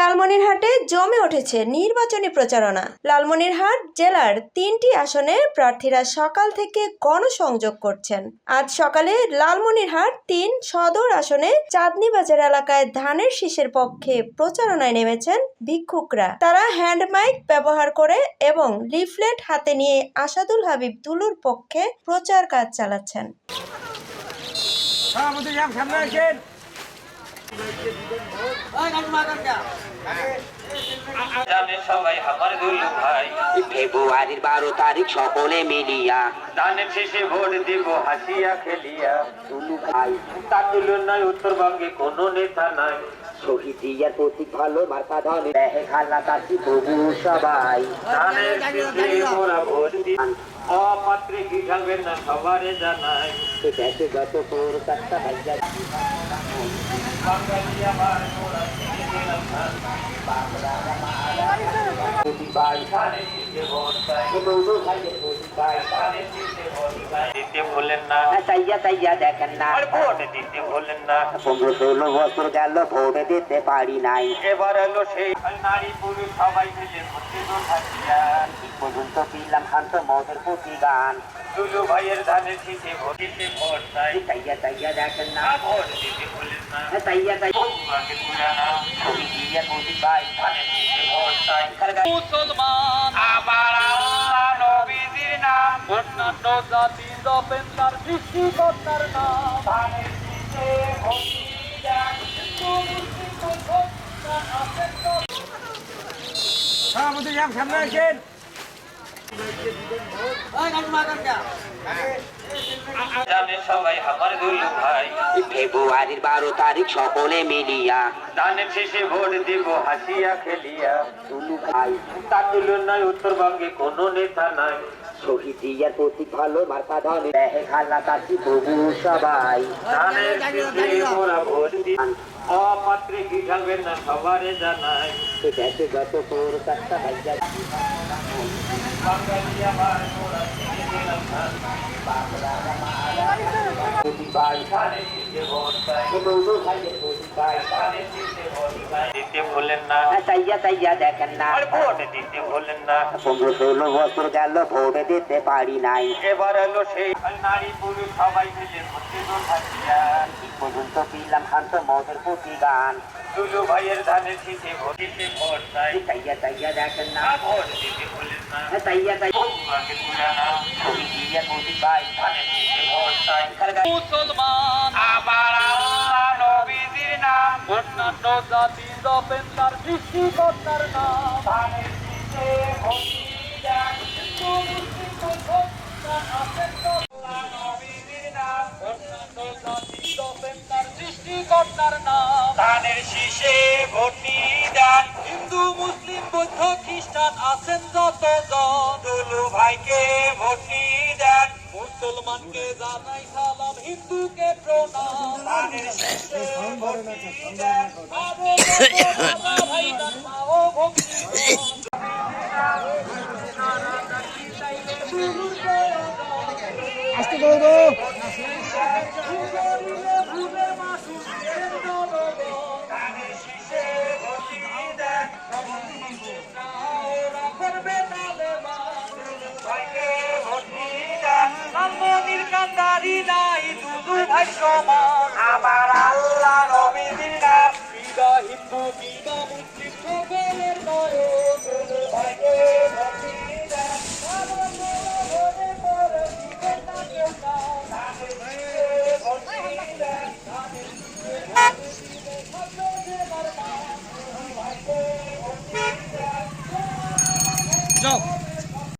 লালমনিরহাটে জমে উঠেছে নির্বাচনী প্রচারণা। লালমনিরহাট জেলার ৩টি আসনে প্রার্থীরা সকাল থেকে গণসংযোগ করছেন। আজ সকালে লালমনিরহাট ৩ সদর আসনে চাঁদনীবাজার এলাকায় ধানের শীষের পক্ষে প্রচারণায় নেমেছেন ভিক্ষুকরা। তারা হ্যান্ড মাইক ব্যবহার করে এবং লিফলেট হাতে নিয়ে আসাদুল হাবিব দুলুর পক্ষে প্রচার কাজ চালাচ্ছেন। সবাই আমার দুলু ভাই ফেব্রুয়ারির 12 তারিখ সকলে মিলিয়া ধানের শেষে ভোট দিব হাসিয়া খেলিয়া দুলু ভাই তার তুলনায় উত্তরবঙ্গে কোনো নেতা নাই শহীদ জিয়ার প্রতীক ভালো মার্কা ধানে দেহে খালা কাছি প্রভু সবাই ধানের শেষে মোরা ভোট দিই অপাত্রে কি ঢালবেন না সবারে জানাই দেশে যত প্রকাশটা ভাইয়া বাঙালি আমার মোরা দিতে ভুলেন না দেখেন না ভোট দিতে ভুলেন না 15-16 বছর গেল ভোট দিতে পারি নাই এবার এলো সেই নারী পুরুষ সবাই মিলে ঠিক পর্যন্ত দিলাম শান্ত মদের প্রতি গান দুলু ভাইয়ের ধানের শীষে ভোট দিতে ভোট চাই তাইয়া দেখেন না ভোট দিতে ভুলেন না তাইয়া মুসলমান আমার আল্লাহ নবীজির নাম অন্যান্য জাতি জপেন তার সৃষ্টিকর্তার নাম ধানের শীষে ভোট সবাই আমার দুলু ভাই ফেব্রুয়ারির 12 তারিখ সকলে মিলিয়া ধানের শেষে ভোট দিব হাসিয়া খেলিয়া দুলু ভাই তার তুলনায় উত্তরবঙ্গে কোনো নেতা নাই শহীদ জিয়ার প্রতীক ভালো মার্কা ধানে দেহে খালা কাছি প্রভু সবাই ধানের শেষে মোরা ভোট দিই অপাত্রে কি ঢালবেন না সবারে জানাই দেশে যত প্রকাশটা ভাইয়া বাঙালি আমার মোরা দিতে ভুলেন না তাইয়া দেখেন না ভোট দিতে ভুলেন না 15-16 বছর গেল ভোট দিতে পারি নাই এবার এলো সেই নারী পুরুষ সবাই মিলে ঠিক পর্যন্ত দিলাম শান্ত মদের প্রতি গান দুলু ভাইয়ের ধানের শীষে ভোট দিতে ভোট চাই তাইয়া দেখেন না ভোট দিতে ভুলেন না তাইয়া মুসলমান আমার আল্লাহ নবীজির নাম অন্যান্য জাতি জপেন তার সৃষ্টিকর্তার নাম ধানের শীষে ভোট সৃষ্টিকর্তার নাম ধানের শীষে ভোট দেন হিন্দু মুসলিম বৌদ্ধ খ্রিস্টান আছেন যতজন দুলু ভাইকে ভোট দেন মুসলমানকে জানাই সালাম হিন্দুকে প্রণাম ধানের শীষে ভোট দেন ভাই ও ভক্তি আস্তে করো কান্দারি নাই দুদু ভাই সমান আমার আল্লাহ নবীজির নাম বিদা হিন্দু বিদা মুসলিম সকলের নয়ন দুদু ভাইকে ভক্তি দেন মনে পড়ে দিবেন না কেউ না ধানের শীষে ভক্তি দেন ধানের শীষে ভক্তি দেন সব দেবার মা দুদু ভাইকে ভক্তি দেন যাও